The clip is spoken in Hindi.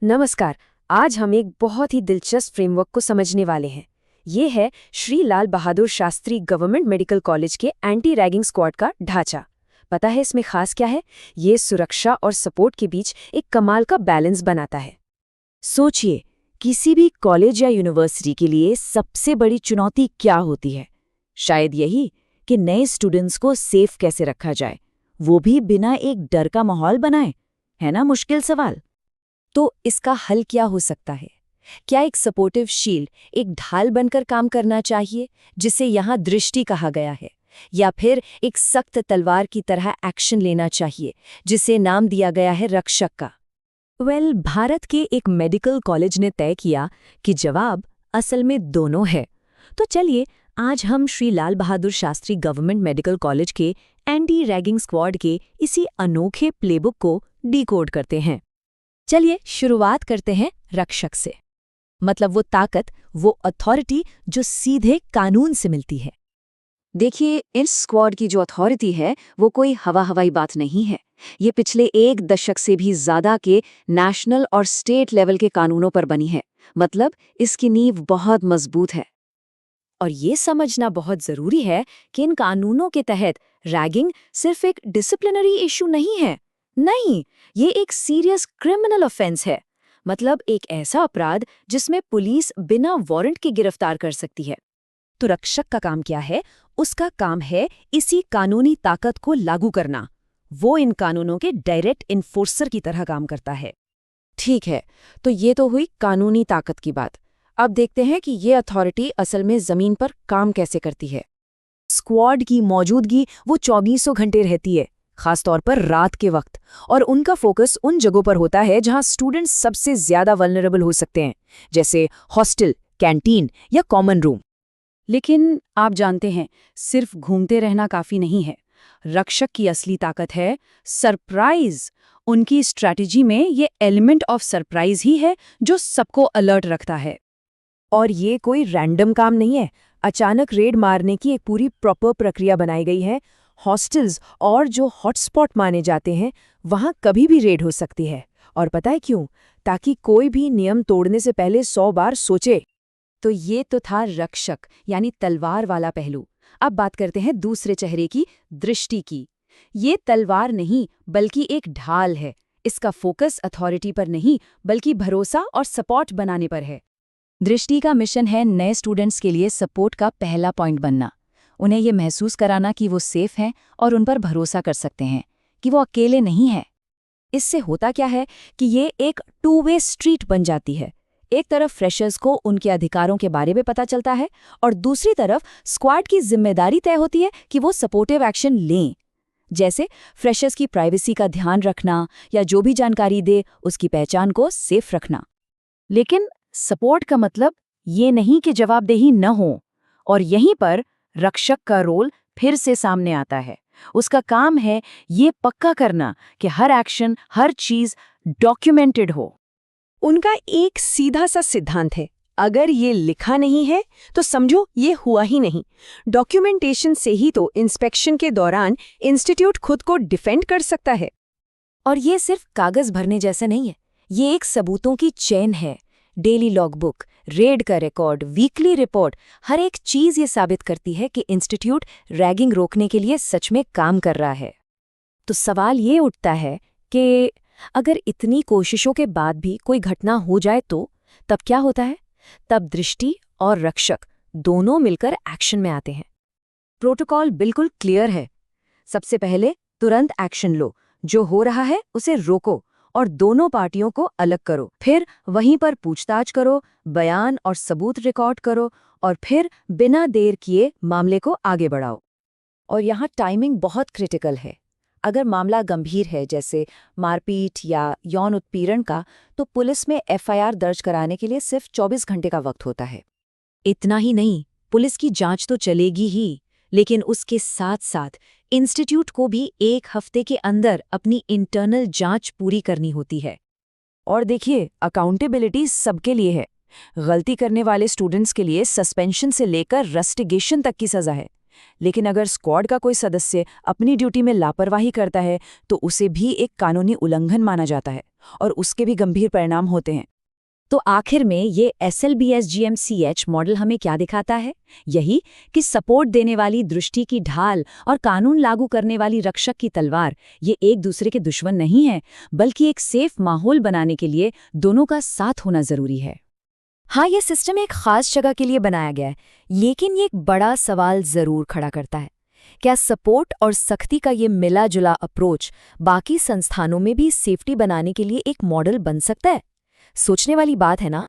नमस्कार। आज हम एक बहुत ही दिलचस्प फ्रेमवर्क को समझने वाले हैं। ये है Shri Lal Bahadur Shastri government medical college के एंटी रैगिंग स्क्वाड का ढांचा। पता है इसमें खास क्या है? ये सुरक्षा और सपोर्ट के बीच एक कमाल का बैलेंस बनाता है। सोचिए, किसी भी कॉलेज या यूनिवर्सिटी के लिए सबसे बड़ी चुनौती क्या होती है? शायद यही कि नए स्टूडेंट्स को सेफ कैसे रखा जाए, वो भी बिना एक डर का माहौल बनाए। है ना मुश्किल सवाल? तो इसका हल क्या हो सकता है? क्या एक सपोर्टिव शील्ड, एक ढाल बनकर काम करना चाहिए, जिसे यहाँ दृष्टि कहा गया है, या फिर एक सख्त तलवार की तरह एक्शन लेना चाहिए, जिसे नाम दिया गया है रक्षक का? भारत के एक मेडिकल कॉलेज ने तय किया कि जवाब असल में दोनों है। तो चलिए, आज हम Shri Lal Bahadur Shastri government medical college के एंटी रैगिंग स्क्वाड के इसी अनोखे प्लेबुक को डिकोड करते हैं। चलिए शुरुआत करते हैं रक्षक से। मतलब वो ताकत, वो अथॉरिटी जो सीधे कानून से मिलती है। देखिए, इस स्क्वाड की जो अथॉरिटी है वो कोई हवाई बात नहीं है। ये पिछले 1 दशक से भी ज्यादा के नेशनल और स्टेट लेवल के कानूनों पर बनी है। मतलब इसकी नींव बहुत मजबूत है। और ये समझना बहुत जरूरी है कि इन कानूनों के तहत रैगिंग सिर्फ एक डिसिप्लिनरी इशू नहीं है। नहीं, ये एक सीरियस क्रिमिनल ऑफेंस है। मतलब एक ऐसा अपराध जिसमें पुलिस बिना वारंट के गिरफ्तार कर सकती है। तो रक्षक का काम क्या है? उसका काम है इसी कानूनी ताकत को लागू करना। वो इन कानूनों के डायरेक्ट इन्फोर्सर की तरह काम करता है। ठीक है, तो ये तो हुई कानूनी ताकत की बात। अब देखते हैं कि ये अथॉरिटी असल में जमीन पर काम कैसे करती है। स्क्वाड की मौजूदगी वो 24 घंटे रहती है, खासतौर पर रात के वक्त। और उनका फोकस उन जगहों पर होता है जहां स्टूडेंट्स सबसे ज्यादा वल्नरेबल हो सकते हैं, जैसे हॉस्टल, कैंटीन या कॉमन रूम। लेकिन आप जानते हैं, सिर्फ घूमते रहना काफी नहीं है। रक्षक की असली ताकत है सरप्राइज। उनकी स्ट्रैटेजी में ये एलिमेंट ऑफ सरप्राइज ही है जो सबको अलर्ट रखता है। और ये कोई रैंडम काम नहीं है। अचानक रेड मारने की एक पूरी प्रॉपर प्रक्रिया बनाई गई है। हॉस्टल्स और जो हॉटस्पॉट माने जाते हैं, वहां कभी भी रेड हो सकती है। और पता है क्यों? ताकि कोई भी नियम तोड़ने से पहले 100 बार सोचे। तो ये तो था रक्षक, यानी तलवार वाला पहलू। अब बात करते हैं दूसरे चेहरे की, दृष्टि की। ये तलवार नहीं बल्कि एक ढाल है। इसका फोकस अथॉरिटी पर नहीं बल्कि भरोसा और सपोर्ट बनाने पर है। दृष्टि का मिशन है नए स्टूडेंट्स के लिए सपोर्ट का पहला पॉइंट बनना। उन्हें ये महसूस कराना कि वो सेफ हैं और उन पर भरोसा कर सकते हैं, कि वो अकेले नहीं हैं। इससे होता क्या है कि ये एक 2 वे स्ट्रीट बन जाती है। एक तरफ फ्रेशर्स को उनके अधिकारों के बारे में पता चलता है और दूसरी तरफ स्क्वाड की जिम्मेदारी तय होती है कि वो सपोर्टिव एक्शन लें। जैसे फ्रेशर्स की प्राइवेसी का ध्यान रखना या जो भी जानकारी दे उसकी पहचान को सेफ रखना। लेकिन सपोर्ट का मतलब ये नहीं कि जवाबदेही न हो। और यहीं पर रक्षक का रोल फिर से सामने आता है। उसका काम है ये पक्का करना कि हर एक्शन, हर चीज डॉक्यूमेंटेड हो। उनका एक सीधा सा सिद्धांत है, अगर ये लिखा नहीं है तो समझो ये हुआ ही नहीं। डॉक्यूमेंटेशन से ही तो इंस्पेक्शन के दौरान इंस्टीट्यूट खुद को डिफेंड कर सकता है। और ये सिर्फ कागज भरने जैसा नहीं है, ये एक सबूतों की चेन है। डेली लॉगबुक, रेड का रिकॉर्ड, वीकली रिपोर्ट, हर एक चीज ये साबित करती है कि इंस्टीट्यूट रैगिंग रोकने के लिए सच में काम कर रहा है। तो सवाल ये उठता है कि अगर इतनी कोशिशों के बाद भी कोई घटना हो जाए तो तब क्या होता है? तब दृष्टि और रक्षक दोनों मिलकर एक्शन में आते हैं। प्रोटोकॉल बिल्कुल क्लियर है। सबसे पहले तुरंत एक्शन लो, जो हो रहा है उसे रोको और दोनों पार्टियों को अलग करो। फिर वहीं पर पूछताछ करो, बयान और सबूत रिकॉर्ड करो और फिर बिना देर किए मामले को आगे बढ़ाओ। और यहाँ टाइमिंग बहुत क्रिटिकल है। अगर मामला गंभीर है, जैसे मारपीट या यौन उत्पीड़न का, तो पुलिस में एफआईआर दर्ज कराने के लिए सिर्फ 24 घंटे का वक्त होता है। इतना ही नहीं, पुलिस की जांच तो चलेगी ही, लेकिन उसके साथ साथ इंस्टीट्यूट को भी 1 हफ्ते के अंदर अपनी इंटरनल जांच पूरी करनी होती है। और देखिए, अकाउंटेबिलिटी सबके लिए है। गलती करने वाले स्टूडेंट्स के लिए सस्पेंशन से लेकर रस्टिगेशन तक की सजा है। लेकिन अगर स्क्वाड का कोई सदस्य अपनी ड्यूटी में लापरवाही करता है तो उसे भी एक कानूनी उल्लंघन माना जाता है और उसके भी गंभीर परिणाम होते हैं। तो आखिर में ये SLBS-GMCH मॉडल हमें क्या दिखाता है? यही कि सपोर्ट देने वाली दृष्टि की ढाल और कानून लागू करने वाली रक्षक की तलवार ये एक दूसरे के दुश्मन नहीं है, बल्कि एक सेफ माहौल बनाने के लिए दोनों का साथ होना जरूरी है। हाँ, ये सिस्टम एक खास जगह के लिए बनाया गया है, लेकिन ये एक बड़ा सवाल जरूर खड़ा करता है। क्या सपोर्ट और सख्ती का ये मिला जुला अप्रोच बाकी संस्थानों में भी सेफ्टी बनाने के लिए एक मॉडल बन सकता है? सोचने वाली बात है ना।